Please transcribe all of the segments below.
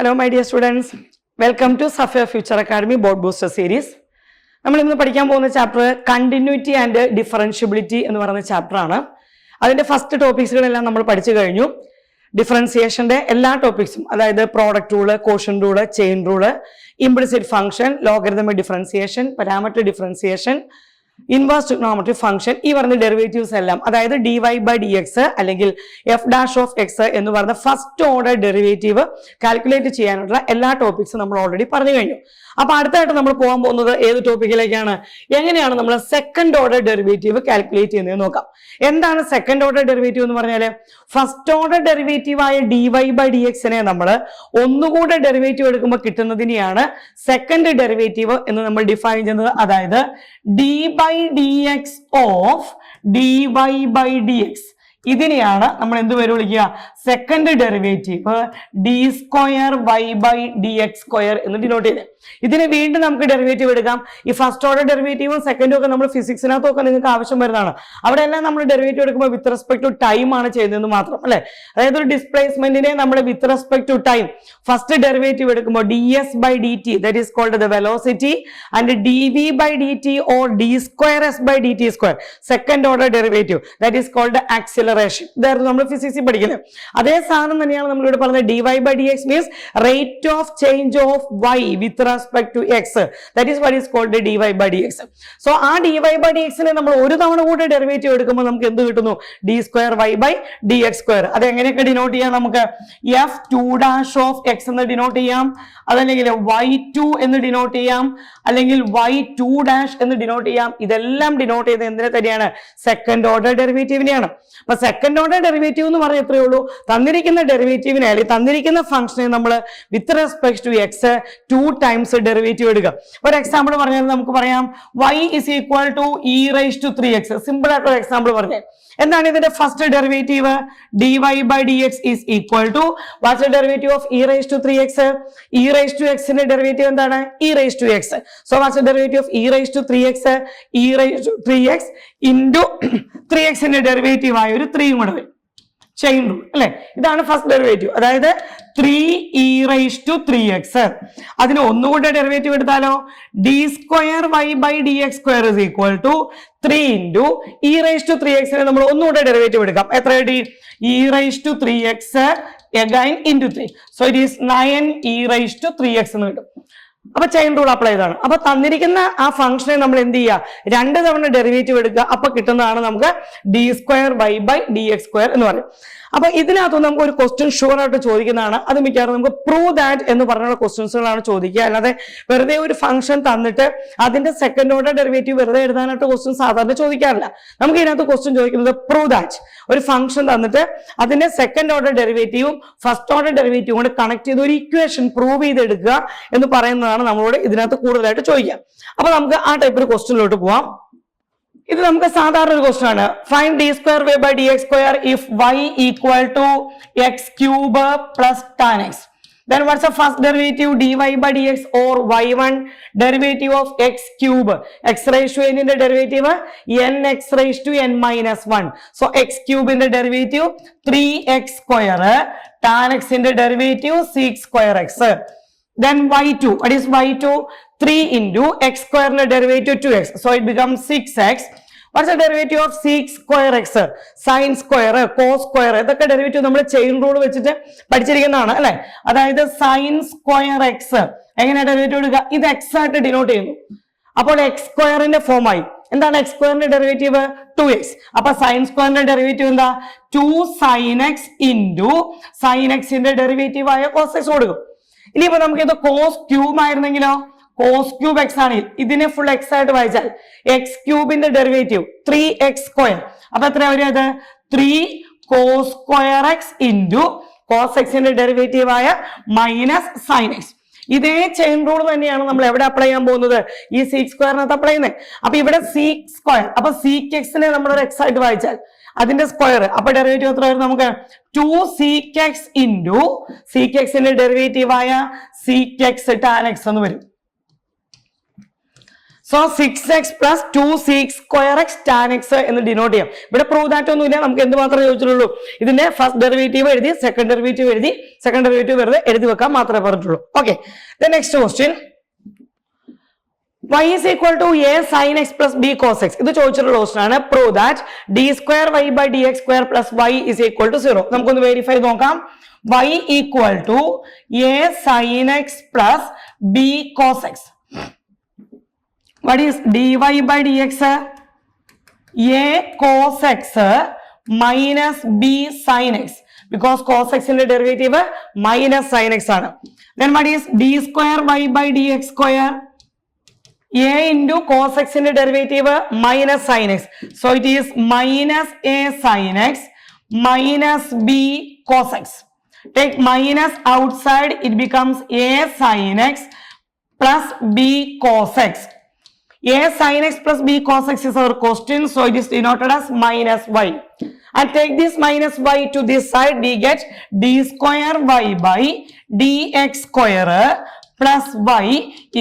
Hello my dear students, welcome to Sapphire Future Academy Board Booster Series. നമ്മൾ ഇന്ന് പഠിക്കാൻ പോകുന്ന ചാപ്റ്റർ കണ്ടിന്യൂറ്റി ആൻഡ് ഡിഫറൻഷ്യബിലിറ്റി എന്ന് പറയുന്ന ചാപ്റ്റർ ആണ്. അതിന്റെ ഫസ്റ്റ് ടോപ്പിക്സുകളെല്ലാം നമ്മൾ പഠിച്ചു കഴിഞ്ഞു. ഡിഫറൻസിയേഷന്റെ എല്ലാ ടോപ്പിക്സും, അതായത് product rule, quotient rule, chain rule, implicit function, logarithmic differentiation, parameter differentiation, inverse trigonometry function, ഈ പറഞ്ഞ ഡെറിവേറ്റീവ്സ് എല്ലാം, അതായത് dy by dx അല്ലെങ്കിൽ f dash of x എന്ന് പറഞ്ഞ ഫസ്റ്റ് ഓർഡർ ഡെറിവേറ്റീവ് കാൽക്കുലേറ്റ് ചെയ്യാനുള്ള എല്ലാ ടോപ്പിക്സും നമ്മൾ ഓൾറെഡി പറഞ്ഞു കഴിഞ്ഞു. അപ്പൊ അടുത്തായിട്ട് നമ്മൾ പോകാൻ പോകുന്നത് ഏത് ടോപ്പിക്കിലേക്കാണ്? എങ്ങനെയാണ് നമ്മൾ സെക്കൻഡ് ഓർഡർ ഡെറിവേറ്റീവ് കാൽക്കുലേറ്റ് ചെയ്യുന്നത് നോക്കാം. എന്താണ് സെക്കൻഡ് ഓർഡർ ഡെറിവേറ്റീവ് എന്ന് പറഞ്ഞാല്, ഫസ്റ്റ് ഓർഡർ ഡെറിവേറ്റീവ് ആയ dy by dx നെ നമ്മൾ ഒന്നുകൂടെ ഡെറിവേറ്റീവ് എടുക്കുമ്പോൾ കിട്ടുന്നതിനെയാണ് സെക്കൻഡ് ഡെറിവേറ്റീവ് എന്ന് നമ്മൾ ഡിഫൈൻ ചെയ്യുന്നത്. അതായത് d by dx of dy by dx, ഇതിനെയാണ് നമ്മൾ എന്ത് പേര് വിളിക്കുക? Second derivative D square Y by D X square എന്ന് ഡിനോട്ട് ചെയ്ത്. ഇതിനെ വീണ്ടും നമുക്ക് ഡെറിവേറ്റീവ് എടുക്കാം. ഈ ഫസ്റ്റ് ഓർഡർ ഡെറിവേറ്റീവും സെക്കൻഡും ഒക്കെ നമ്മൾ ഫിസിക്സിനകത്തൊക്കെ നിങ്ങൾക്ക് ആവശ്യം വരുന്നതാണ്. അവിടെ എല്ലാം നമ്മൾ ഡെറിവേറ്റീവ് എടുക്കുമ്പോൾ വിത്ത് റെസ്പെക്ട് ടു ടൈം ആണ് ചെയ്യുന്നത് മാത്രം, അല്ലെ? അതായത് ഒരു ഡിസ്പ്ലേസ്മെന്റിനെ നമ്മൾ with respect to time first derivative എടുക്കുമ്പോൾ D S by D T, that is called the velocity, and D V by D T or D square S by D T square, second order derivative, that is called acceleration. ഇതായിരുന്നു നമ്മൾ ഫിസിക്സിൽ പഠിക്കുന്നത്. അതേ സാധനം തന്നെയാണ് നമ്മളിവിടെ പറഞ്ഞത്. dy by dx means rate of change of y with respect to x, that is what is called dy by dx. So ആ dy by dx നെ നമ്മൾ ഒരു തവണ കൂടി ഡെറിവേറ്റീവ് എടുക്കുമ്പോൾ നമുക്ക് എന്ത് കിട്ടുന്നു? d square y by dx square. അത് എങ്ങനെയൊക്കെ ഡിനോട്ട് ചെയ്യാം? നമുക്ക് f2 dash of x എന്ന് ഡിനോട്ട് ചെയ്യാം, അതല്ലെങ്കിൽ y2 എന്ന് ഡിനോട്ട് ചെയ്യാം, അല്ലെങ്കിൽ y2 dash എന്ന് ഡിനോട്ട് ചെയ്യാം. ഇതെല്ലാം ഡിനോട്ട് ചെയ്ത് എന്തിനെ തന്നെയാണ്? സെക്കൻഡ് ഓർഡർ ഡെറിവേറ്റീവിനെയാണ്. അപ്പൊ സെക്കൻഡ് ഓർഡർ ഡെറിവേറ്റീവ് എന്ന് പറഞ്ഞാൽ എത്രയേ ഉള്ളൂ? തന്നിരിക്കുന്ന ഡെറിവേറ്റീവിനെ അല്ലെങ്കിൽ തന്നിരിക്കുന്ന ഫംഗ്ഷനെ നമ്മൾ with respect to x 2 times derivative എടുക്കുക. ഒരു എക്സാമ്പിൾ പറഞ്ഞാൽ നമുക്ക് പറയാം y is equal to e raised to 3x. Simple ആയിട്ടുള്ള എക്സാമ്പിൾ പറഞ്ഞാൽ എന്താണ് ഇതിന്റെ first derivative? dy by dx is equal to what's the derivative of e raised to 3x? e raised to x ന്റെ derivative എന്താണ്? e raised to x. So what's the derivative of e raised to 3x? e raised to 3x into 3x ന്റെ derivative ആയ ഒരു 3 കൂടെ വരും, chain rule, അല്ലെ? ഇതാണ് first derivative. അതായത് 3e raised to 3x. അതിന് ഒന്നുകൂടെ ഡെറിവേറ്റീവ് എടുത്താലോ? d square y by dx square is equal to 3 into e raised to 3x നെ നമ്മൾ ഒന്നുകൂടെ ഡെറിവേറ്റീവ് എടുക്കാം. എത്ര കിട്ടി? e raised to 3x again into 3. So it is 9e raised to 3x എന്ന് കിട്ടും. അപ്പൊ ചെയിൻ റൂൾ അപ്ലൈ ചെയ്താണ്. അപ്പൊ തന്നിരിക്കുന്ന ആ ഫംഗ്ഷനെ നമ്മൾ എന്ത് ചെയ്യുക? 2 തവണ ഡെറിവേറ്റീവ് എടുക്കുക. അപ്പൊ കിട്ടുന്നതാണ് നമുക്ക് d square Y by D X square എന്ന് പറയും. അപ്പൊ ഇതിനകത്ത് നമുക്ക് ഒരു ക്വസ്റ്റ്യൻ ഷുവർ ആയിട്ട് ചോദിക്കുന്നതാണ്. അത് മിക്കവാറും നമുക്ക് പ്രൂവ് ദാറ്റ് എന്ന് പറഞ്ഞുള്ള ക്വസ്റ്റ്യൻസുകളാണ് ചോദിക്കുക. അല്ലാതെ വെറുതെ ഒരു ഫംഗ്ഷൻ തന്നിട്ട് അതിന്റെ സെക്കൻഡ് ഓർഡർ ഡെറിവേറ്റീവ് വെറുതെ എഴുതാനായിട്ട് ക്വസ്റ്റ്യൻ സാധാരണ ചോദിക്കാറില്ല. നമുക്ക് ഇതിനകത്ത് ക്വസ്റ്റ്യൻ ചോദിക്കുന്നത് പ്രൂവ് ദാറ്റ്. ഒരു ഫംഗ്ഷൻ തന്നിട്ട് അതിന്റെ സെക്കൻഡ് ഓർഡർ ഡെറിവേറ്റീവും ഫസ്റ്റ് ഓർഡർ ഡെറിവേറ്റീവും കൊണ്ട് കണക്ട് ചെയ്ത് ഒരു ഇക്വേഷൻ പ്രൂവ് ചെയ്തെടുക്കുക എന്ന് പറയുന്നതാണ് നമ്മളോട് ഇതിനകത്ത് കൂടുതലായിട്ട് ചോദിക്കുക. അപ്പൊ നമുക്ക് ആ ടൈപ്പ് ഒരു ക്വസ്റ്റ്യനിലോട്ട് പോവാം. ഇത് നമുക്ക് സാധാരണ ഒരു ക്വസ്റ്റ്യൻ ആണ്. Find d square Y by D X square if y equal to x cube plus tan x. Then what's the first derivative? dy by dx or y1 derivative of x cube. x raised to n in the derivative nx raised to n minus 1. So x cube in the derivative 3x square, tan x in the derivative 6 square x. Then y2, what is y2? 3 into x square in the derivative 2x. So it becomes 6x. What's the derivative of 6 square x? Sin square, cos square, ഇതൊക്കെ derivative നമ്മൾ chain rule വെച്ചിട്ട് പഠിച്ചിരിക്കുന്നതാണ്, അല്ലെ? അതായത് sin square x എങ്ങനെ derivative എടുക്കുക? ഇത് x ആയിട്ട് denote ചെയ്യുന്നു. അപ്പോൾ എക്സ് സ്ക്വയറിന്റെ ഫോം ആയി. എന്താണ് എക്സ് സ്ക്വയറിന്റെ ഡെറിവേറ്റീവ്? 2x. അപ്പൊ സൈൻ സ്ക്വയറിന്റെ ഡെറിവേറ്റീവ് എന്താ? 2 sin x into sin x ന്റെ ഡെറിവേറ്റീവ് ആയ cos x കൊടുക്കും. ഇനിയിപ്പോ നമുക്ക് ഇത് കോസ് ക്യൂബ് ആയിരുന്നെങ്കിലോ? കോസ് ക്യൂബ് എക്സ് ആണ്. ഇതിനെ ഫുൾ എക്സ് ആയിട്ട് വായിച്ചാൽ എക്സ് ക്യൂബിന്റെ ഡെറിവേറ്റീവ് 3x സ്ക്വയർ. അപ്പൊ എത്ര വരും? അത് 3 cos square x into cos x ന്റെ ഡെറിവേറ്റീവ് ആയ മൈനസ് സൈൻ എക്സ്. ഇതേ ചെയിൻ റൂൾ തന്നെയാണ് നമ്മൾ എവിടെ അപ്ലൈ ചെയ്യാൻ പോകുന്നത്? ഈ സീക്ക് സ്ക്വയറിനകത്ത് അപ്ലൈ ചെയ്യുന്നത്. അപ്പൊ ഇവിടെ സീക്ക് സ്ക്വയർ, അപ്പൊ സീക്ക് എക്സിനെ നമ്മൾ ഒരു എക്സ് ആയിട്ട് വായിച്ചാൽ അതിന്റെ സ്ക്വയർ, അപ്പൊ ഡെറിവേറ്റീവ് എത്ര വരും? നമുക്ക് 2 sec x into sec x ന്റെ ഡെറിവേറ്റീവ് ആയ sec x tan x എന്ന് വരും. So 6x plus 2sec square x tan x എന്ന് ഡിനോട്ട് ചെയ്യാം. ഇവിടെ പ്രൂവ് ദാറ്റ് ഒന്നുമില്ല, നമുക്ക് എന്ത് മാത്രമേ ചോദിച്ചിട്ടുള്ളൂ, ഇതിന്റെ ഫസ്റ്റ് ഡെറിവേറ്റീവ് എഴുതി സെക്കൻഡ് ഡെറിവേറ്റീവ് എഴുതി സെക്കൻഡ് ഡെറിവേറ്റീവ് വെറുതെ എഴുതി വെക്കാൻ മാത്രമേ പറഞ്ഞിട്ടുള്ളൂ. Okay, next question, y is equal to a sin x plus b cos x. ഇത് ചോദിച്ചിട്ടുള്ള ക്വസ്റ്റ്യൻ ആണ്. Prove that d square y by dx square plus y is equal to 0. നമുക്കൊന്ന് വെരിഫൈ നോക്കാം. y equal to a sin x plus b cos x. What is dy by dx? A cos x minus b sin x, because cos x ന്റെ derivative minus sin x ആണ്. Then what is d square y by dx square? A into cos x ന്റെ derivative minus sin x. So it is minus a sin x minus b cos x. Take minus outside, it becomes a sin x plus b cos x. A sin x plus b cos x is our question, so it is denoted as minus y. And take this minus y to this side, we get d square y by dx square plus y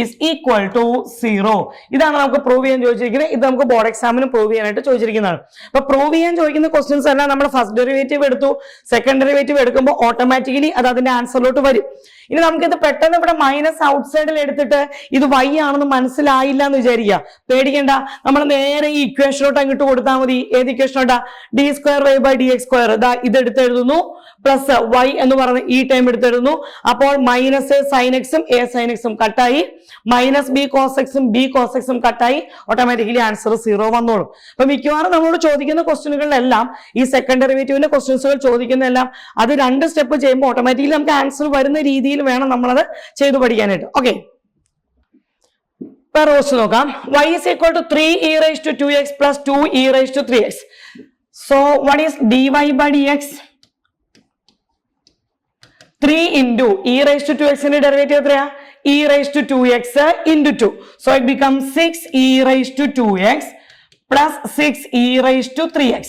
is equal to 0. ഇതാണ് നമുക്ക് prove ചെയ്യാൻ ചോദിച്ചിരിക്കുന്നത്. ഇത് നമുക്ക് board എക്സാമിന് prove ചെയ്യാനായിട്ട് ചോദിച്ചിരിക്കുന്നതാണ്. അപ്പൊ prove ചെയ്യാൻ ചോദിക്കുന്ന ക്വസ്റ്റ്യൻസ് എല്ലാം നമ്മൾ ഫസ്റ്റ് ഡെറിവേറ്റീവ് എടുത്തു, സെക്കൻഡ് ഡെറിവേറ്റീവ് എടുക്കുമ്പോൾ ഓട്ടോമാറ്റിക്കലി അത് അതിന്റെ ആൻസറിലോട്ട് വരും. ഇനി നമുക്കിത് പെട്ടെന്ന് ഇവിടെ മൈനസ് ഔട്ട്സൈഡിൽ എടുത്തിട്ട് ഇത് y ആണെന്ന് മനസ്സിലായില്ല എന്ന് വിചാരിക്കുക, പേടിക്കേണ്ട. നമ്മൾ നേരെ ഈ ഇക്വേഷനോട്ട് അങ്ങോട്ട് കൊടുത്താൽ മതി. ഏത് ഇക്വേഷനോട്ടാ? D square Y by D X square. ഇതാ ഇത് എടുത്തെഴുതുന്നു, പ്ലസ് y എന്ന് പറഞ്ഞ് ഈ ടൈം എടുത്തെഴുതുന്നു. അപ്പോൾ മൈനസ് സൈൻ എക്സും എ സൈൻ എക്സും കട്ടായി, മൈനസ് ബി കോസ് എക്സും ബി കോസ് എക്സും കട്ടായി, ഓട്ടോമാറ്റിക്കലി ആൻസർ 0 വന്നോളും. അപ്പൊ മിക്കവാറും നമ്മളോട് ചോദിക്കുന്ന ക്വസ്റ്റ്യനുകളിലെല്ലാം ഈ സെക്കൻഡ് ഡെറിവേറ്റീവിന്റെ ക്വസ്റ്റ്യൻസുകൾ ചോദിക്കുന്നതെല്ലാം അത് 2 സ്റ്റെപ്പ് ചെയ്യുമ്പോൾ ഓട്ടോമാറ്റിക്കലി നമുക്ക് ആൻസർ വരുന്ന രീതിയിൽ വേണം നമ്മളത് ചെയ്തു പഠിക്കാനായിട്ട്. ഓക്കെ, നോക്കാം. y is equal to 3e raised to 2x plus 2e raised to 3x. So what is dy by dx? 3 into e raised to 2x ന്റെ ഡെറിവേറ്റീവ് എത്രയാ? e raised to 2x into 2. So it becomes 6e raised to 2x plus 6e raised to 3x.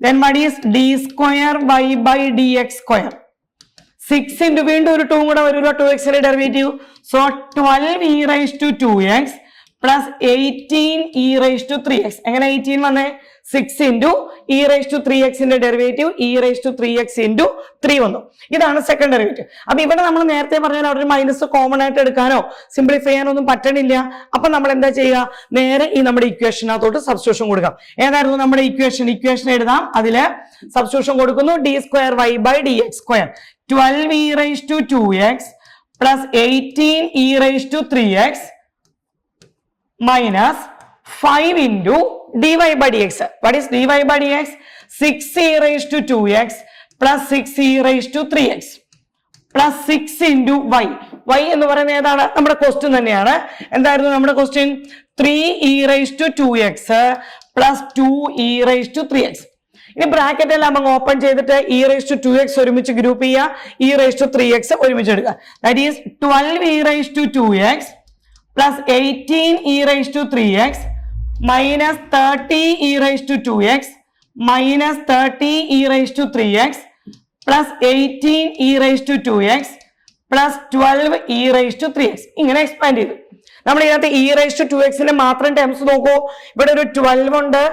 Then what is d square y by dx square? 6 into വീണ്ടും ഒരു 2 കൂടെ വരുമല്ലോ, 2x ന്റെ derivative. So 12e raised to 2x plus 18e raised to 3x. എങ്ങനെ 18 വന്നേ? 6 into e raised to 3x ന്റെ derivative e raised to 3x into 3 വന്നു. ഇതാണ് സെക്കൻഡ് ഡെറിവേറ്റീവ്. അപ്പൊ ഇവിടെ നമ്മൾ നേരത്തെ പറഞ്ഞാൽ അവിടെ ഒരു മൈനസ് കോമൺ ആയിട്ട് എടുക്കാനോ സിംപ്ലിഫൈ ചെയ്യാനോ ഒന്നും പറ്റണില്ല. അപ്പൊ നമ്മൾ എന്താ ചെയ്യുക? നേരെ ഈ നമ്മുടെ ഇക്വേഷനകത്തോട്ട് സബ്സ്റ്റിറ്റ്യൂഷൻ കൊടുക്കാം. ഏതായിരുന്നു നമ്മുടെ ഇക്വേഷൻ എഴുതാം. അതില് സബ്സ്റ്റിറ്റ്യൂഷൻ കൊടുക്കുന്നു. D square Y by D X square 12e raised to 2x plus 18e raised to 3x minus 5 into dy by dx. What is dy by dx? 6e raised to 2x plus 6e raised to 3x plus 6 into y. y എന്ന് പറയുന്നത് ഏതാണ്? നമ്മുടെ question തന്നെയാണ്. എന്തായിരുന്നു നമ്മുടെ question? 3e raised to 2x plus 2e raised to 3x. ഇനി bracket എല്ലാം അങ്ങ് ഓപ്പൺ ചെയ്തിട്ട് e raised to 2x ഒരുമിച്ച് ഗ്രൂപ്പ് ചെയ്യുക, e raised to 3x ഒരുമിച്ച് എടുക്കുക. That is 12e raised to 2x plus 18e raised to 3x minus 30e raised to 2x minus 30e raised to 3x plus 18e raised to 2x plus 12e raised to 3x. ഇങ്ങനെ expand ചെയ്തു. നമ്മൾ ഇതിനകത്ത് e raised to 2x ന്റെ മാത്രം terms നോക്കൂ. ഇവിടെ ഒരു 12 ഉണ്ട്,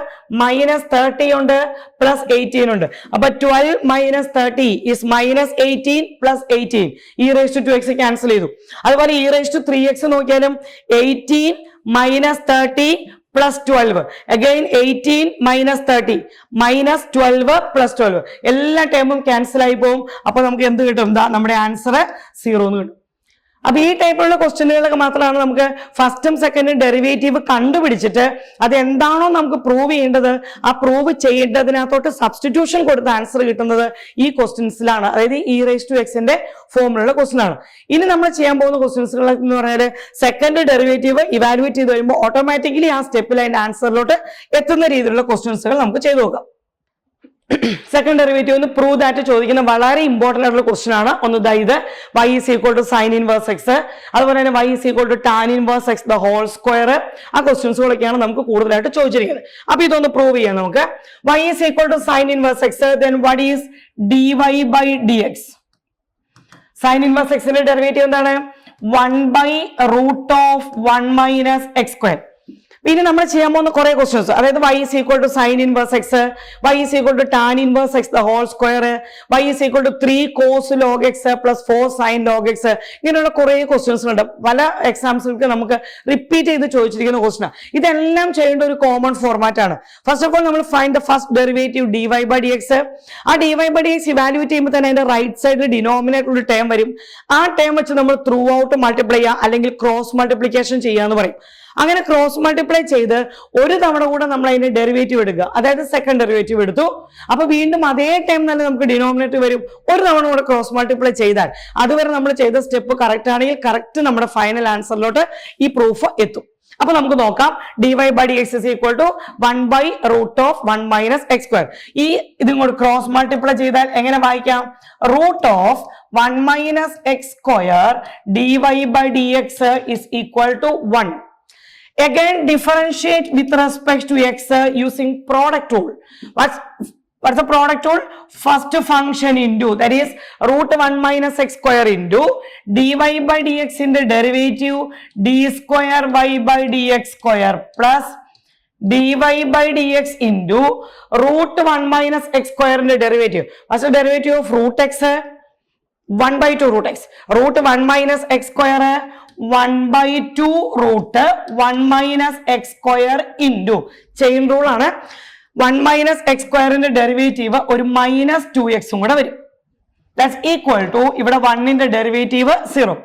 മൈനസ് 30 ഉണ്ട്, പ്ലസ് 18 ഉണ്ട്. അപ്പൊ 12 minus 30 is minus 18 plus 18. e raised to 2x cancel ചെയ്തു. അതുപോലെ e raised to 3x നോക്കിയാലും 18 minus 30 plus 12, again 18 minus 30 minus 12 plus 12. എല്ലാ ടേമും ക്യാൻസൽ ആയി പോകും. അപ്പൊ നമുക്ക് എന്ത് കിട്ടും? നമ്മുടെ ആൻസർ 0 എന്ന് കിട്ടും. അപ്പൊ ഈ ടൈപ്പിലുള്ള ക്വസ്റ്റ്യനുകളൊക്കെ മാത്രമാണ് നമുക്ക് ഫസ്റ്റും സെക്കൻഡും ഡെറിവേറ്റീവ് കണ്ടുപിടിച്ചിട്ട് അത് എന്താണോ നമുക്ക് പ്രൂവ് ചെയ്യേണ്ടത് ആ പ്രൂവ് ചെയ്യേണ്ടതിനകത്തോട്ട് സബ്സ്റ്റിറ്റ്യൂഷൻ കൊടുത്ത ആൻസർ കിട്ടുന്നത് ഈ ക്വസ്റ്റ്യൻസിലാണ്. അതായത് e raised to x ന്റെ ഫോമിലുള്ള ക്വസ്റ്റ്യൻ ആണ്. ഇനി നമ്മൾ ചെയ്യാൻ പോകുന്ന ക്വസ്റ്റ്യൻസുകൾ എന്ന് പറഞ്ഞാൽ സെക്കൻഡ് ഡെറിവേറ്റീവ് ഇവാലുവേറ്റ് ചെയ്ത് കഴിയുമ്പോൾ ഓട്ടോമാറ്റിക്കലി ആ സ്റ്റെപ്പിൽ അതിന്റെ ആൻസറിലോട്ട് എത്തുന്ന രീതിയിലുള്ള ക്വസ്റ്റ്യൻസുകൾ നമുക്ക് ചെയ്തു നോക്കാം. സെക്കൻഡ് ഡെറിവേറ്റീവ് ഒന്ന് പ്രൂവ് ദാറ്റ് ചോദിക്കുന്ന വളരെ ഇമ്പോർട്ടന്റ് ആയിട്ടുള്ള ക്വസ്റ്റ്യൻ ആണ്. ഒന്ന് ഇത് y is equal to sin inverse x, അതുപോലെ തന്നെ y is equal to tan inverse x the whole square. ആ ക്വസ്റ്റ്യൻസുകളൊക്കെയാണ് നമുക്ക് കൂടുതലായിട്ട് ചോദിച്ചിരിക്കുന്നത്. അപ്പൊ ഇതൊന്ന് പ്രൂവ് ചെയ്യാം നമുക്ക്. y is equal to sin inverse x, then what is dy by dx? sin inverse x ന്റെ ഡെറിവേറ്റീവ് എന്താണ്? 1 by root of 1 minus x square. പിന്നെ നമ്മൾ ചെയ്യാൻ പോകുന്ന കുറെ ക്വസ്റ്റ്യൻസ്, അതായത് y is equal to sin inverse x, y is equal to tan inverse x the whole square, y is equal to 3 cos log x plus 4 sin log x, ഇങ്ങനെയുള്ള കുറെ questions ഉണ്ട്. പല എക്സാംസിലേക്ക് നമുക്ക് റിപ്പീറ്റ് ചെയ്ത് ചോദിച്ചിരിക്കുന്ന question. ഇതെല്ലാം ചെയ്യേണ്ട ഒരു കോമൺ ഫോർമാറ്റ് ആണ്. ഫസ്റ്റ് ഓഫ് ഓൾ നമ്മൾ find the first derivative dy by dx. ആ dy by dx ഇവാലുവേറ്റ് ചെയ്യുമ്പോൾ തന്നെ അതിന്റെ റൈറ്റ് സൈഡിൽ ഡിനോമിനേറ്റർ ഒരു ടേം വരും. ആ ടേം വെച്ച് നമ്മൾ ത്രൂ ഔട്ട് മൾട്ടിപ്ലൈ ചെയ്യുക, അല്ലെങ്കിൽ ക്രോസ് മൾട്ടിപ്ലിക്കേഷൻ ചെയ്യാന്ന് പറയും. അങ്ങനെ ക്രോസ് മൾട്ടിപ്ലൈ ചെയ്ത് ഒരു തവണ കൂടെ നമ്മൾ അതിന്റെ ഡെറിവേറ്റീവ് എടുക്കുക, അതായത് സെക്കൻഡ് ഡെറിവേറ്റീവ് എടുത്തു. അപ്പൊ വീണ്ടും അതേ ടൈം തന്നെ നമുക്ക് ഡിനോമിനേറ്റർ വരും. ഒരു തവണ കൂടെ ക്രോസ് മൾട്ടിപ്ലൈ ചെയ്താൽ അതുവരെ നമ്മൾ ചെയ്ത സ്റ്റെപ്പ് കറക്റ്റ് ആണെങ്കിൽ കറക്റ്റ് നമ്മുടെ ഫൈനൽ ആൻസറിലോട്ട് ഈ പ്രൂഫ് എത്തും. അപ്പൊ നമുക്ക് നോക്കാം. dy by dx is equal to 1 by root of 1 minus x square. ഈ ഇതും കൂടെ ക്രോസ് മൾട്ടിപ്ലൈ ചെയ്താൽ എങ്ങനെ വായിക്കാം? Root of 1 minus x square dy by dx is equal to 1. Again, differentiate with respect to x using product rule. What's the product rule? First function into, that is root 1 minus x square into dy by dx in the derivative d square y by dx square plus dy by dx into root 1 minus x square in the derivative. What's the derivative of root x? 1 by 2 root x. Root 1 minus x square 1 by 2 root 1 minus x square into chain rule ആണ്. 1 minus x square derivative ഒരു minus 2x കൂടെ വരും. That's equal to ഇവിടെ 1 derivative 0.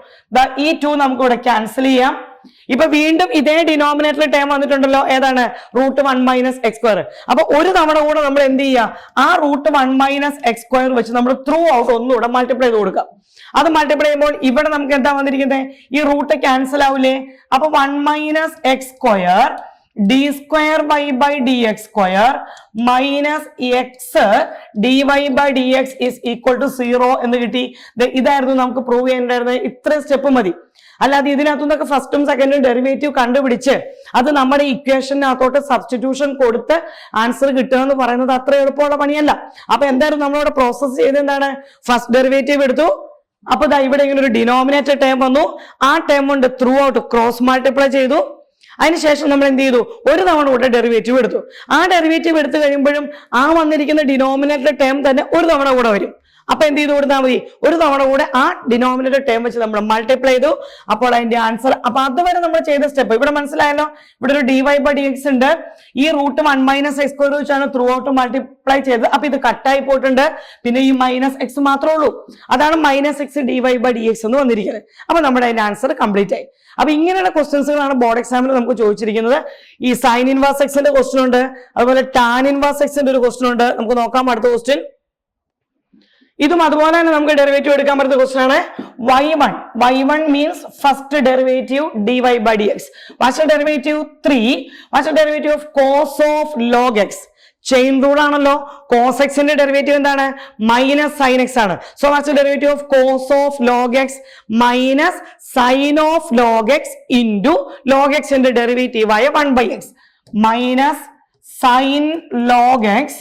ഈ 2 നമുക്ക് ഇവിടെ cancel ചെയ്യാം. ഇപ്പൊ വീണ്ടും ഇതേ ഡിനോമിനേറ്റർ ടേം വന്നിട്ടുണ്ടല്ലോ, ഏതാണ്? Root 1 minus x square. അപ്പൊ ഒരു തവണ കൂടെ നമ്മൾ എന്ത് ചെയ്യുക? ആ റൂട്ട് 1 മൈനസ് എക്സ് സ്ക്വയർ വെച്ച് നമ്മൾ ത്രൂ ഔട്ട് ഒന്നുകൂടെ മൾട്ടിപ്ലൈ ചെയ്ത് കൊടുക്കാം. അത് മൾട്ടിപ്ലൈ ചെയ്യുമ്പോൾ ഇവിടെ നമുക്ക് എന്താ വന്നിരിക്കുന്നത്? ഈ റൂട്ട് ക്യാൻസൽ ആവില്ലേ? അപ്പൊ 1 minus x square d square y by dx square minus x dy by dx is equal to 0 എന്ന് കിട്ടി. ഇതായിരുന്നു നമുക്ക് പ്രൂവ് ചെയ്യേണ്ടായിരുന്നത്. ഇത്രയും സ്റ്റെപ്പ് മതി. അല്ലാതെ ഇതിനകത്തുനിന്നൊക്കെ ഫസ്റ്റും സെക്കൻഡും ഡെറിവേറ്റീവ് കണ്ടുപിടിച്ച് അത് നമ്മുടെ ഇക്വേഷനകത്തോട്ട് സബ്സ്റ്റിറ്റ്യൂഷൻ കൊടുത്ത് ആൻസർ കിട്ടുക എന്ന് പറയുന്നത് അത്ര എളുപ്പമുള്ള പണിയല്ല. അപ്പൊ എന്തായാലും നമ്മളോട് പ്രോസസ് ചെയ്ത് എന്താണ്? ഫസ്റ്റ് ഡെറിവേറ്റീവ് എടുത്തു. അപ്പൊ ഇവിടെ ഇങ്ങനെ ഒരു ഡിനോമിനേറ്റർ ടേം വന്നു. ആ ടേം കൊണ്ട് ത്രൂ ഔട്ട് ക്രോസ് മൾട്ടിപ്ലൈ ചെയ്തു. അതിനുശേഷം നമ്മൾ എന്ത് ചെയ്തു? ഒരു തവണ കൂടെ ഡെറിവേറ്റീവ് എടുത്തു. ആ ഡെറിവേറ്റീവ് എടുത്തു കഴിയുമ്പോഴും ആ വന്നിരിക്കുന്ന ഡിനോമിനേറ്റർ ടേം തന്നെ ഒരു തവണ കൂടെ വരും. അപ്പൊ എന്ത് ചെയ്ത് കൊടുത്താൽ മതി? ഒരു തവണ കൂടെ ആ ഡിനോമിനേറ്റർ ടേം വെച്ച് നമ്മൾ മൾട്ടിപ്ലൈ ചെയ്തു. അപ്പോൾ അതിന്റെ ആൻസർ. അപ്പൊ അതുവരെ നമ്മൾ ചെയ്ത സ്റ്റെപ്പ് ഇവിടെ മനസ്സിലായല്ലോ. ഇവിടെ ഒരു dy by dx ഉണ്ട്. ഈ റൂട്ട് 1 മൈനസ് എക്സ് സ്ക്വയർ വെച്ചാണ് ത്രൂ ഔട്ട് മൾട്ടിപ്ലൈ ചെയ്തത്. അപ്പൊ ഇത് കട്ടായി പോയിട്ടുണ്ട്. പിന്നെ ഈ മൈനസ് എക്സ് മാത്രമേ ഉള്ളൂ. അതാണ് minus X dy by dx എന്ന് വന്നിരിക്കുന്നത്. അപ്പൊ നമ്മുടെ അതിന്റെ ആൻസർ കംപ്ലീറ്റ് ആയി. അപ്പൊ ഇങ്ങനെയുള്ള ക്വസ്റ്റ്യൻസുകളാണ് ബോർഡ് എക്സാമിൽ നമുക്ക് ചോദിച്ചിരിക്കുന്നത്. ഈ സൈൻ ഇൻവേഴ്സ് എക്സിന്റെ ക്വസ്റ്റ്യൻ ഉണ്ട്, അതുപോലെ ടാൻ ഇൻവേഴ്സ് എക്സിന്റെ ഒരു ക്വസ്റ്റ്യൻ ഉണ്ട്. നമുക്ക് നോക്കാം അടുത്ത ക്വസ്റ്റ്യൻ. ഇതും അതുപോലെ തന്നെ നമുക്ക് ഡെറിവേറ്റീവ് എടുക്കാൻ പറ്റുന്ന ക്വസ്റ്റ്യൻ ആണ്. y1 means first derivative dy by dx. What's the derivative 3. What's the derivative of cos of log x? Chain rule ആണല്ലോ. കോസ് എക്സിന്റെ ഡെറിവേറ്റീവ് എന്താണ്? മൈനസ് സൈൻ എക്സ് ആണ്. So what's the derivative of cos of log x minus sine of log x into log എക്സിന്റെ derivative ആയ 1 by x minus sine log x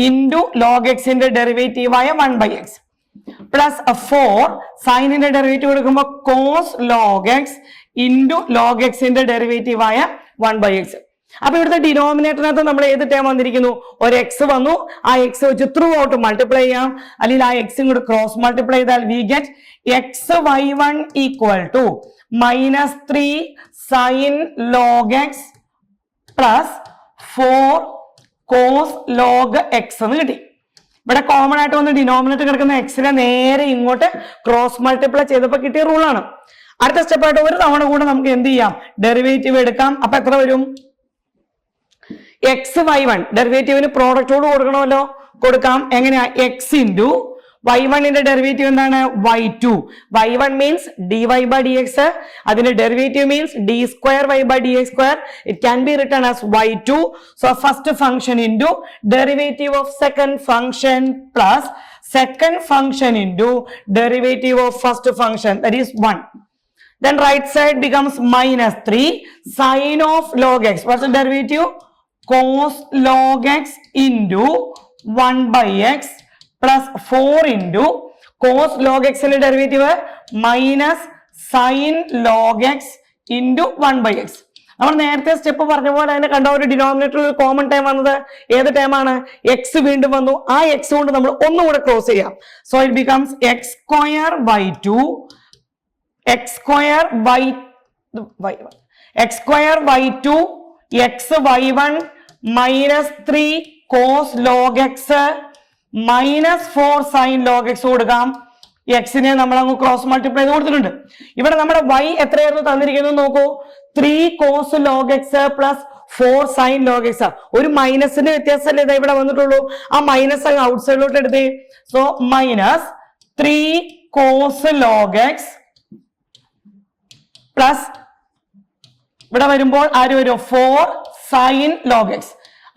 into log എക്സിന്റെ derivative ആയ 1 by x plus 4 സൈനിന്റെ derivative എടുക്കുമ്പോൾ cos log x into log എക്സിന്റെ derivative ആയ 1 by x. അപ്പൊ ഇവിടുത്തെ ഡിനോമിനേറ്ററിനകത്ത് നമ്മൾ ഏത് ടേം വന്നിരിക്കുന്നു? ഒരു എക്സ് വന്നു. ആ എക്സ് വെച്ച് ത്രൂ ഔട്ട് മൾട്ടിപ്ലൈ ചെയ്യാം, അല്ലെങ്കിൽ ആ എക്സും കൂടെ ക്രോസ് മൾട്ടിപ്ലൈ ചെയ്താൽ we get x y1 equal to minus 3 sine log x plus 4 cos log x എന്ന് കിട്ടി. ഇവിടെ കോമൺ ആയിട്ട് വന്ന് ഡിനോമിനേറ്റർ കിടക്കുന്ന എക്സിനെ നേരെ ഇങ്ങോട്ട് ക്രോസ് മൾട്ടിപ്ലൈ ചെയ്തപ്പോൾ കിട്ടിയ റൂളാണ്. അടുത്ത സ്റ്റെപ്പായിട്ട് ഒരു തവണ കൂടെ നമുക്ക് എന്ത് ചെയ്യാം? ഡെറിവേറ്റീവ് എടുക്കാം. അപ്പൊ എത്ര വരും? എക്സ് y1 ഡെറിവേറ്റീവിന് പ്രോഡക്റ്റോട് കൊടുക്കണമല്ലോ. കൊടുക്കാം. എങ്ങനെയാ? എക്സ് ഇൻറ്റു y1ന്റെ ഡെറിവേറ്റീവ് എന്താണ്? y2. y1 means dy by dx. അതിന്റെ derivative means d square y by dx square. It can be written as y2. So first function into derivative of second function plus second function into derivative of first function, that is 1. Then right side becomes minus 3 sin of log x. What's the derivative? Cos log x into 1 by x plus 4 into cos log x in the derivative minus sin log x into 1 by x. നമ്മൾ നേരത്തെ step പറഞ്ഞ പോലെ തന്നെ കണ്ട ഒരു ഡിനോമിനേറ്ററിൽ ഒരു common time വന്നത് ഏത് ടൈമാണ്? എക്സ് വീണ്ടും വന്നു. ആ എക്സ് കൊണ്ട് നമ്മൾ ഒന്നുകൂടെ ക്ലോസ് ചെയ്യാം. So it becomes x square by 2 x square by 2 x y1 minus 3 cos log x minus 4 sine log x കൊടുക്കാം. എക്സിനെ നമ്മൾ അങ്ങ് ക്രോസ് മൾട്ടിപ്ലൈ ചെയ്ത് കൊടുത്തിട്ടുണ്ട്. ഇവിടെ നമ്മുടെ y എത്രയായിരുന്നു തന്നിരിക്കുന്നത് നോക്കൂ, 3 cos log x plus 4 sine log x. ഒരു മൈനസിന്റെ വ്യത്യാസമല്ലേ ഇതാ ഇവിടെ വന്നിട്ടുള്ളൂ. ആ മൈനസ് അങ്ങ് ഔട്ട് സൈഡിലോട്ട് എടുത്തേ. So minus 3 cos log x plus ഇവിടെ വരുമ്പോൾ ആര് വരും? 4 സൈൻ ലോഗ് എക്സ്.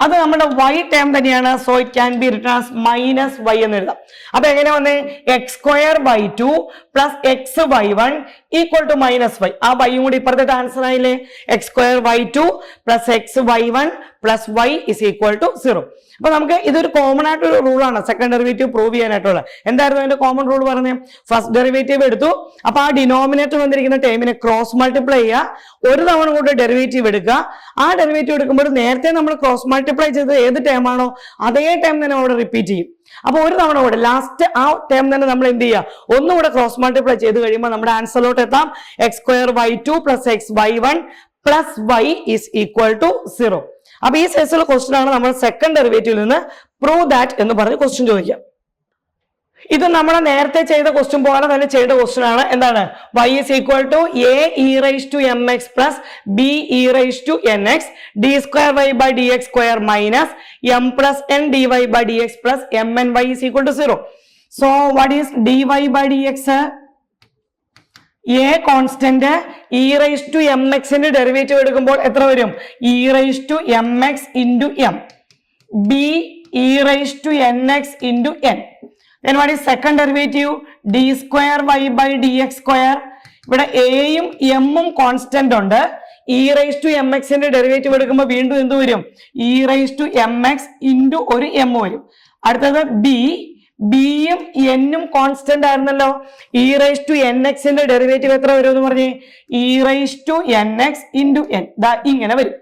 അത് നമ്മുടെ y ടേം തന്നെയാണ്. So it can be written as minus y എന്ന് എഴുതാം. അപ്പൊ എങ്ങനെ വന്നേ? X square by 2 plus x y1 equal to minus y. ആ y കൂടി ഇപ്പുറത്തെ ആൻസർ ആയില്ലേ? X square by 2 plus x y1 plus y is equal to 0. അപ്പൊ നമുക്ക് ഇതൊരു കോമൺ ആയിട്ടൊരു റൂളാണ് സെക്കൻഡ് ഡെറിവേറ്റീവ് പ്രൂവ് ചെയ്യാനായിട്ടുള്ള. എന്തായിരുന്നു അതിന്റെ കോമൺ റൂൾ പറഞ്ഞത്? ഫസ്റ്റ് ഡെറിവേറ്റീവ് എടുത്തു. അപ്പൊ ആ ഡിനോമിനേറ്റർ വന്നിരിക്കുന്ന ടേമിനെ ക്രോസ് മൾട്ടിപ്ലൈ ചെയ്യുക. ഒരു തവണ കൊണ്ട് ഡെറിവേറ്റീവ് എടുക്കുക. ആ ഡെറിവേറ്റീവ് എടുക്കുമ്പോൾ നേരത്തെ നമ്മൾ ക്രോസ് മൾട്ടിപ്ലൈ ചെയ്തത് ഏത് ടേം ആണോ അതേ ടേം തന്നെ അവിടെ റിപ്പീറ്റ് ചെയ്യും. അപ്പൊ ഒരു തവണ കൂടെ ലാസ്റ്റ് ആ ടേം തന്നെ നമ്മൾ എന്ത് ചെയ്യുക? ഒന്നുകൂടെ ക്രോസ് മൾട്ടിപ്ലൈ ചെയ്ത് കഴിയുമ്പോൾ നമ്മുടെ ആൻസറിലോട്ട് എത്താം. X square by 2 plus x y1 plus y is equal to 0. അപ്പൊ ഈ സൈസിലുള്ള ക്വസ്റ്റ്യൻ ആണ് നമ്മൾ സെക്കൻഡ് ഡെറിവേറ്റീവിൽ നിന്ന് പ്രൂവ് ദാറ്റ് എന്ന് പറഞ്ഞ് ക്വസ്റ്റ്യൻ ചോദിക്കാം. ഇത് നമ്മൾ നേരത്തെ ചെയ്ത ക്വസ്റ്റ്യൻ പോലെ തന്നെ ചെയ്ത ക്വസ്റ്റ്യൻ ആണ്. എന്താണ്? y is equal to a e raised to mx plus b e raised to nx d square y by dx square minus m plus n dy by dx plus mn y is equal to 0. So what is dy by dx? a constant e raised to mx ന്റെ derivative എടുക്കുമ്പോൾ എത്ര വരും? e raised to mx into m, b e raised to nx into n. Then what is second derivative? d square y by dx square. ഇവിടെ എയും എമ്മും constant ഉണ്ട്. e raised to mx ന്റെ derivative എടുക്കുമ്പോൾ വീണ്ടും എന്ത് വരും? e raised to mx into ഒരു m വരും. അടുത്തത് ബിയും എന്നും കോൺസ്റ്റന്റ് ആയിരുന്നല്ലോ. e raised to nx ന്റെ ഡെറിവേറ്റീവ് എത്ര വരും എന്ന് പറഞ്ഞേ? e raised to nx into n. ഇങ്ങനെ വരും.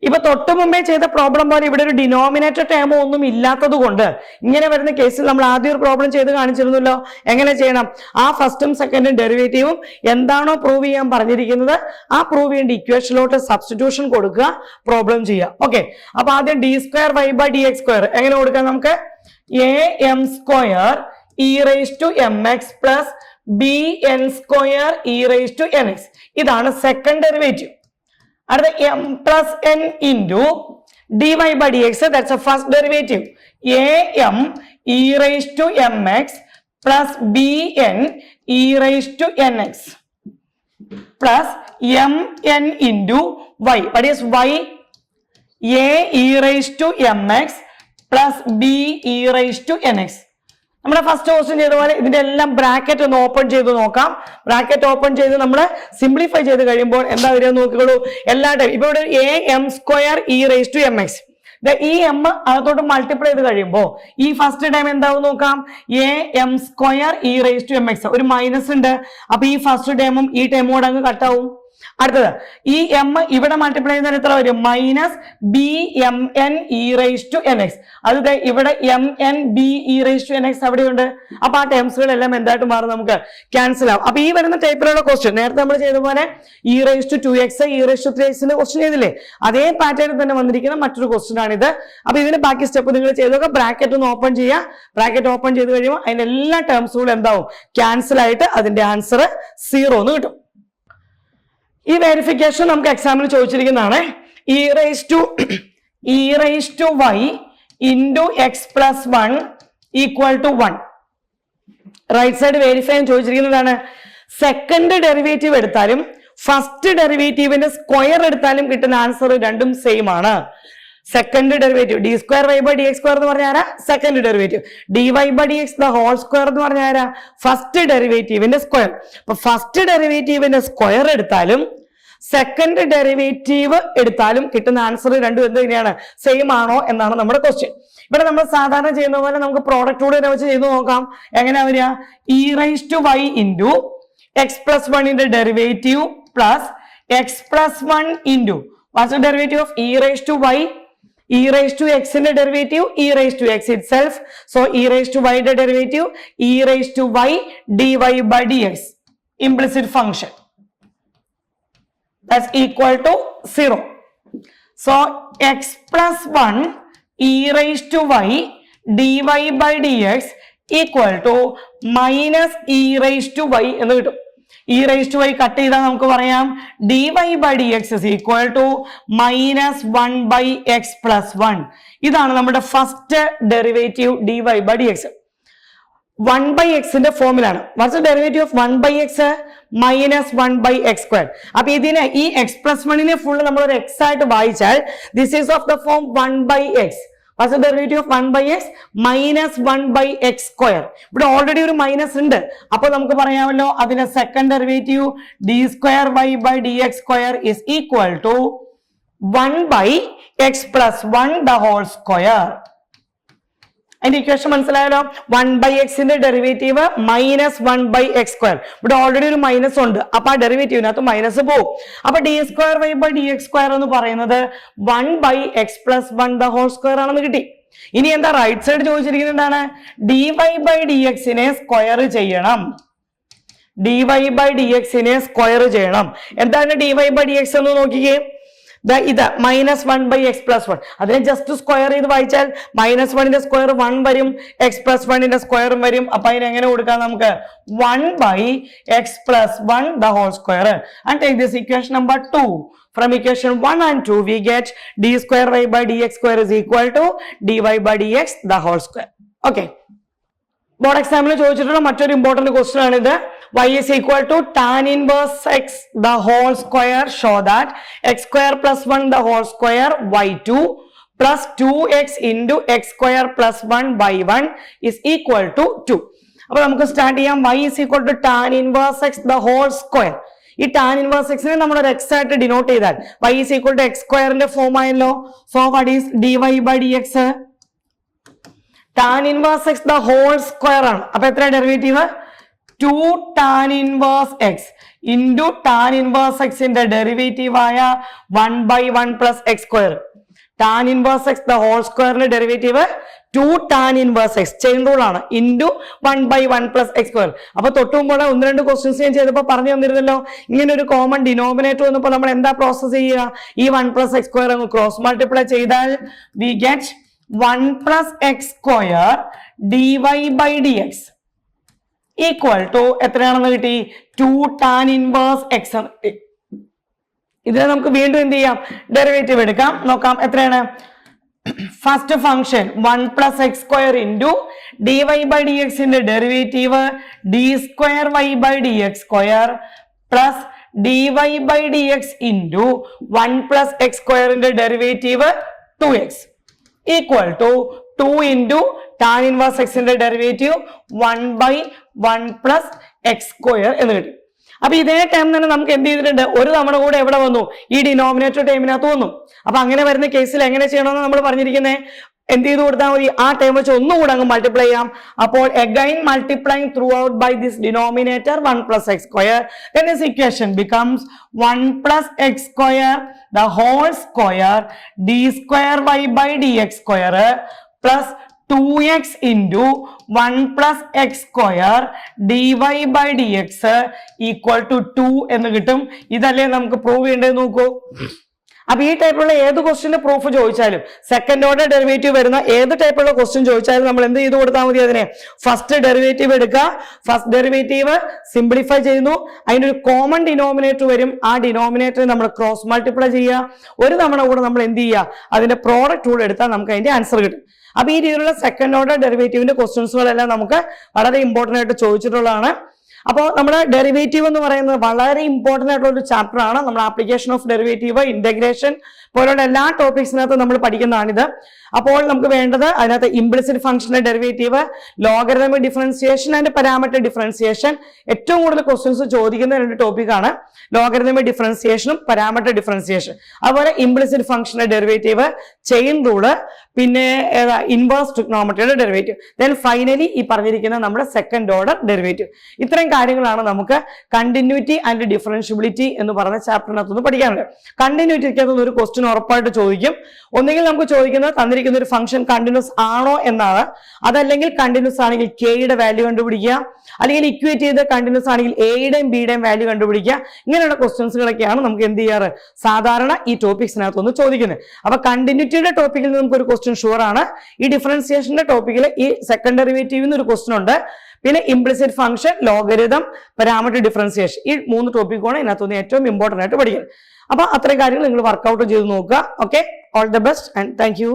ഇപ്പൊ തൊട്ട് മുമ്പേ ചെയ്ത പ്രോബ്ലം പോലെ ഇവിടെ ഒരു ഡിനോമിനേറ്റർ ടേമോ ഒന്നും ഇല്ലാത്തത് കൊണ്ട് ഇങ്ങനെ വരുന്ന കേസിൽ നമ്മൾ ആദ്യം ഒരു പ്രോബ്ലം ചെയ്ത് കാണിച്ചിരുന്നല്ലോ. എങ്ങനെ ചെയ്യണം? ആ ഫസ്റ്റും സെക്കൻഡും ഡെറിവേറ്റീവും എന്താണോ പ്രൂവ് ചെയ്യാൻ പറഞ്ഞിരിക്കുന്നത് ആ പ്രൂവ് ചെയ്യേണ്ട ഇക്വേഷനിലോട്ട് സബ്സ്റ്റിറ്റ്യൂഷൻ കൊടുക്കുക, പ്രോബ്ലം ചെയ്യുക. ഓക്കെ, അപ്പൊ ആദ്യം d square Y by D X square എങ്ങനെ കൊടുക്കാം? നമുക്ക് a m square e raise to m x plus b n square e raise to n x. ഇതാണ് സെക്കൻഡ് ഡെറിവേറ്റീവ്. അടുത്ത m plus n into dy by dx, that's a first derivative. am e raised to mx plus bn e raised to nx plus mn into y. What is y? a e raised to mx plus b e raised to nx. നമ്മുടെ first question ചെയ്ത പോലെ ഇതിന്റെ എല്ലാം bracket ഒന്ന് open ചെയ്ത് നോക്കാം. Bracket open ചെയ്ത് നമ്മൾ സിംപ്ലിഫൈ ചെയ്ത് കഴിയുമ്പോൾ എന്താ വരിക നോക്കിക്കോളൂ. എല്ലാ ടൈം ഇപ്പൊ ഇവിടെ a m square e raise to m x, ഈ എം അതോട്ട് മൾട്ടിപ്ലൈ ചെയ്ത് കഴിയുമ്പോൾ ഈ ഫസ്റ്റ് ടൈം എന്താവും നോക്കാം. A m square e raise to m x, ഒരു മൈനസ് ഉണ്ട്. അപ്പൊ ഈ ഫസ്റ്റ് ടൈമും ഈ ടൈമും കൂടെ അങ്ങ് കട്ടാവും. അടുത്തത് ഈ എം ഇവിടെ മൾട്ടിപ്ലൈ ചെയ്താൽ എത്ര വരും? Minus b m n e raise to n x. അത് ഇവിടെ m n b e raise to n x അവിടെയുണ്ട്. അപ്പൊ ആ ടേംസുകളെല്ലാം എന്തായിട്ട് മാറും? നമുക്ക് ക്യാൻസൽ ആവും. അപ്പൊ ഈ വരുന്ന ടൈപ്പിലുള്ള ക്വസ്റ്റ്യൻ നേരത്തെ നമ്മൾ ചെയ്ത പോലെ e raise to 2x e raise to 3x question ചെയ്തില്ലേ, അതേ പാറ്റേണിൽ തന്നെ വന്നിരിക്കുന്ന മറ്റൊരു ക്വസ്റ്റ്യൻ ആണിത്. അപ്പൊ ഇതിന്റെ ബാക്കി സ്റ്റെപ്പ് നിങ്ങൾ ചെയ്തൊക്കെ ബ്രാക്കറ്റ് ഒന്ന് ഓപ്പൺ ചെയ്യുക. ബ്രാക്കറ്റ് ഓപ്പൺ ചെയ്ത് കഴിയുമ്പോൾ അതിന്റെ എല്ലാ ടേംസുകളും എന്താവും? ക്യാൻസൽ ആയിട്ട് അതിന്റെ ആൻസർ 0 എന്ന് കിട്ടും. ഈ വെരിഫിക്കേഷൻ നമുക്ക് എക്സാമിന് ചോദിച്ചിരിക്കുന്നതാണ്. E raise to y into x plus 1 equal to 1. Right side verify ചെയ്യാൻ ചോദിച്ചിരിക്കുന്നതാണ്. സെക്കൻഡ് ഡെറിവേറ്റീവ് എടുത്താലും ഫസ്റ്റ് ഡെറിവേറ്റീവിന്റെ സ്ക്വയർ എടുത്താലും കിട്ടുന്ന ആൻസർ രണ്ടും സെയിം ആണ്. Second derivative D square Y by D X square എന്ന് പറഞ്ഞാൽ second derivative, D Y by D X the whole square എന്ന് പറഞ്ഞാൽ ഫസ്റ്റ് ഡെറിവേറ്റീവിന്റെ സ്ക്വയർ. അപ്പൊ ഫസ്റ്റ് ഡെറിവേറ്റീവിന്റെ സ്ക്വയർ എടുത്താലും സെക്കൻഡ് ഡെറിവേറ്റീവ് എടുത്താലും കിട്ടുന്ന ആൻസർ രണ്ടും എന്ത് തന്നെയാണ്? സെയിം ആണോ എന്നാണ് നമ്മുടെ ക്വസ്റ്റ്യൻ. ഇവിടെ നമ്മൾ സാധാരണ ചെയ്യുന്ന പോലെ നമുക്ക് പ്രോഡക്റ്റ് കൂടെ വെച്ച് ചെയ്ത് നോക്കാം. എങ്ങനെയാ വരിക? E raise to y into x plus 1ന്റെ derivative plus x plus 1 into, what's the derivative of e raised to y? E raised to x in the derivative, e raised to x itself. So e raised to y the derivative, e raised to y dy by dx. Implicit function. That's equal to 0. So x plus 1 e raised to y dy by dx equal to minus e raised to y എന്ന് കിട്ടും. e raised to y cut ചെയ്താൽ നമുക്ക് പറയാം dy by dx is equal to minus 1 by x plus 1. ഇതാണ് നമ്മുടെ first derivative dy by dx. 1 by x ന്റെ ഫോമിലാണ്. Watts the derivative of 1 by x? Minus 1 by x square. അപ്പൊ ഇതിനെ ഈ x plus 1 ഫുള്ള് നമ്മൾ ഒരു x ആയിട്ട് വായിച്ചാൽ this is of the form 1 by x. What's the derivative of 1 by x? Minus 1 by x square. ഇവിടെ already ഒരു minus ഉണ്ട്. അപ്പോൾ നമുക്ക് പറയാമല്ലോ അതിന്റെ second derivative d square y by dx square is equal to 1 by x plus 1 the whole square. അതിന്റെ equation മനസ്സിലായല്ലോ. 1 by x ന്റെ derivative minus 1 by x square. ഇവിടെ ഓൾറെഡി ഒരു മൈനസ് ഉണ്ട്. അപ്പൊ ആ ഡെറിവേറ്റീവിനകത്ത് മൈനസ് പോകും. അപ്പൊ d square y by dx square എന്ന് പറയുന്നത് 1 by x plus 1 the whole square ആണെന്ന് കിട്ടി. ഇനി എന്താ റൈറ്റ് സൈഡ് ചോദിച്ചിരിക്കുന്നത് എന്താണ്? dy by dx നെ സ്ക്വയർ ചെയ്യണം. dy by dx നെ സ്ക്വയർ ചെയ്യണം. എന്താണ് dy by dx എന്ന് നോക്കിക്കേ. ഇത് മൈനസ് 1 by x plus 1. അതിനെ ജസ്റ്റ് സ്ക്വയർ ചെയ്ത് വായിച്ചാൽ മൈനസ് 1 സ്ക്വയർ 1 വരും, എക്സ് പ്ലസ് 1 സ്ക്വയറും വരും. അപ്പൊ അതിനെ എങ്ങനെ കൊടുക്കാം നമുക്ക്? 1 by x plus 1 the whole square. And take this equation number 2. From equation 1 and 2 we get d square y by dx square is equal to dy by dx the whole square. Okay. Board എക്സാമിന് ചോദിച്ചിട്ടുള്ള മറ്റൊരു important question ആണ് ഇത്. y is equal to tan inverse x the whole square. Show that x square plus 1 the whole square y2 plus 2x into x square plus 1 y1 is equal to 2. അപ്പൊ നമുക്ക് start ചെയ്യാം. y is equal to tan inverse x the whole square. ഈ tan inverse x നെ നമ്മൾ ഒരു x ആയിട്ട് denote ചെയ്താൽ y is equal to x സ്ക്വയറിന്റെ ഫോം ആയല്ലോ. So what is dy by dx? tan inverse x the whole square ആണ്. അപ്പൊ എത്ര derivative? 2 tan inverse x into tan inverse x ന്റെ ഡെറിവേറ്റീവ് ആയ 1 by 1 plus x square. tan inverse x the whole square ന്റെ derivative 2 tan inverse x chain rule ആണ് into 1 by 1 plus x square. അപ്പൊ തൊട്ടുമുമ്പോൾ 1-2 questions ഞാൻ ചെയ്തപ്പോൾ പറഞ്ഞു തന്നിരുന്നല്ലോ ഇങ്ങനെ ഒരു കോമൺ ഡിനോമിനേറ്റർ വന്നപ്പോൾ നമ്മൾ എന്താ പ്രോസസ് ചെയ്യുക? ഈ 1 plus x square അങ്ങ് ക്രോസ് മൾട്ടിപ്ലൈ ചെയ്താൽ we get 1 plus x square dy by dx equal to എത്രയാണെന്ന് കിട്ടി? 2 tan inverse x. ഇതിനെ നമുക്ക് വീണ്ടും എന്ത് ചെയ്യാം? ഡെറിവേറ്റീവ് എടുക്കാം. നോക്കാം എത്രയാണ്. First function 1 plus x square into dy by dx ന്റെ derivative d square y by dx square plus dy by dx into 1 plus x square ന്റെ derivative 2x equal to 2 into tan inverse x ന്റെ derivative 1 by 1 plus x square എന്ന് കിട്ടും. അപ്പൊ ഇതേ time തന്നെ നമുക്ക് എന്ത് ചെയ്തിട്ടുണ്ട്? ഒരു തവണ കൂടെ എവിടെ വന്നു? ഈ ഡിനോമിനേറ്റർ ടൈമിനകത്ത് വന്നു. അപ്പൊ അങ്ങനെ വരുന്ന കേസിൽ എങ്ങനെ ചെയ്യണമെന്ന് നമ്മൾ പറഞ്ഞിരിക്കുന്നത്? എന്ത് ചെയ്ത് കൊടുത്താൽ മതി? ആ ടൈം വെച്ച് ഒന്നുകൂടെ അങ്ങ് മൾട്ടിപ്ലൈ ചെയ്യാം. അപ്പോൾ again multiplying throughout by this denominator 1 plus x square. Then this equation becomes 1 plus x square the whole square d square y by dx square plus 2x into 1 plus x square dy by dx equal to 2 എന്ന് കിട്ടും. ഇതല്ലേ നമുക്ക് prove ചെയ്യേണ്ടത്? നോക്കൂ. അപ്പൊ ഈ ടൈപ്പിലുള്ള ഏത് ക്വസ്റ്റ്യന്റെ പ്രൂഫ് ചോദിച്ചാലും സെക്കൻഡ് ഓർഡർ ഡെറിവേറ്റീവ് വരുന്ന ഏത് ടൈപ്പുള്ള ക്വസ്റ്റ്യൻ ചോദിച്ചാലും നമ്മൾ എന്ത് ചെയ്ത് കൊടുത്താൽ മതി? അതിനെ ഫസ്റ്റ് ഡെറിവേറ്റീവ് എടുക്കുക. ഫസ്റ്റ് ഡെറിവേറ്റീവ് സിംപ്ലിഫൈ ചെയ്യുന്നു. അതിന്റെ ഒരു കോമൺ ഡിനോമിനേറ്റർ വരും. ആ ഡിനോമിനേറ്റർ നമ്മൾ ക്രോസ് മൾട്ടിപ്ലൈ ചെയ്യുക. ഒരു തവണ കൂടെ നമ്മൾ എന്ത് ചെയ്യുക? അതിന്റെ പ്രോഡക്റ്റ് കൂടെ എടുത്താൽ നമുക്ക് അതിന്റെ ആൻസർ കിട്ടും. അപ്പൊ ഈ രീതിയിലുള്ള സെക്കൻഡ് ഓർഡർ ഡെറിവേറ്റീവിന്റെ ക്വസ്റ്റ്യൻസുകളെല്ലാം നമുക്ക് വളരെ ഇമ്പോർട്ടന്റ് ആയിട്ട് ചോദിച്ചിട്ടുള്ളതാണ്. അപ്പോൾ നമ്മുടെ ഡെറിവേറ്റീവ് എന്ന് പറയുന്നത് വളരെ ഇമ്പോർട്ടന്റ് ആയിട്ടുള്ള ഒരു ചാപ്റ്റർ ആണ്. നമ്മൾ ആപ്ലിക്കേഷൻ ഓഫ് ഡെറിവേറ്റീവ്, ഇന്റഗ്രേഷൻ പോലുള്ള എല്ലാ ടോപ്പിക്സിനകത്തും നമ്മൾ പഠിക്കുന്നതാണിത്. അപ്പോൾ നമുക്ക് വേണ്ടത് അതിനകത്ത് ഇംപ്ലിസിറ്റ് ഫംഗ്ഷന്റെ derivative, logarithmic differentiation and parameter differentiation. ഏറ്റവും കൂടുതൽ ക്വസ്റ്റ്യൻസ് ചോദിക്കുന്ന 2 ടോപ്പിക്കാണ് ലോഗരിതമിക് ഡിഫറൻസിയേഷനും പാരാമീറ്റർ ഡിഫറൻസിയേഷൻ. അതുപോലെ ഇംപ്ലിസിറ്റ് ഫംഗ്ഷന്റെ ഡെറിവേറ്റീവ്, ചെയിൻ റൂള്, പിന്നെ ഇൻവേഴ്സ് ട്രിഗ്നോമെട്രിയുടെ ഡെറിവേറ്റീവ്, ദെൻ ഫൈനലി ഈ പറഞ്ഞിരിക്കുന്ന നമ്മുടെ സെക്കൻഡ് ഓർഡർ ഡെറിവേറ്റീവ്. ഇത്രയും കാര്യങ്ങളാണ് നമുക്ക് കണ്ടിന്യൂറ്റി ആൻഡ് ഡിഫറൻഷ്യബിലിറ്റി എന്ന് പറയുന്ന ചാപ്റ്ററിനകത്തുനിന്ന് പഠിക്കാനുള്ളത്. കണ്ടിന്യൂറ്റിക്കകത്തുനിന്ന് ഒരു ക്വസ്റ്റ്യൻ ഉറപ്പായിട്ട് ചോദിക്കും. ഒന്നുകിൽ നമുക്ക് ചോദിക്കുന്നത് തന്നിരിക്കുന്ന ഒരു ഫംഗ്ഷൻ കണ്ടിന്യൂസ് ആണോ എന്നാണ്, അതല്ലെങ്കിൽ കണ്ടിന്യൂസ് ആണെങ്കിൽ കെയുടെ വാല്യൂ കണ്ടുപിടിക്കുക, അല്ലെങ്കിൽ ഇക്വേറ്റ് ചെയ്ത് കണ്ടിന്യൂസ് ആണെങ്കിൽ എയുടെയും ബിയുടെയും വാല്യൂ കണ്ടുപിടിക്കുക. ഇങ്ങനെയുള്ള ക്വസ്റ്റ്യൻസുകളൊക്കെയാണ് നമുക്ക് എന്ത് ചെയ്യാറ് സാധാരണ ഈ ടോപ്പിക്സിനകത്തൊന്ന് ചോദിക്കുന്നത്. അപ്പൊ കണ്ടിന്യൂറ്റിയുടെ ടോപ്പിക്കിൽ നിന്ന് നമുക്ക് ഒരു ക്വസ്റ്റ്യൻ ഷുവർ ആണ്. ഈ ഡിഫറൻസിയേഷന്റെ ടോപ്പിക്കിൽ ഈ സെക്കൻഡ് ഡെറിവേറ്റീവിൽ നിന്ന് ഒരു ക്വസ്റ്റ്യൻ ഉണ്ട്. പിന്നെ implicit function, logarithm, parameter differentiation, ഈ 3 ടോപ്പിക്കാണ് ഇതിനകത്തുനിന്ന് ഏറ്റവും ഇമ്പോർട്ടന്റ് ആയിട്ട് പഠിക്കുന്നത്. അപ്പൊ അത്രയും കാര്യങ്ങൾ നിങ്ങൾ വർക്ക്ഔട്ട് ചെയ്ത് നോക്കുക. Okay, all the best and thank you.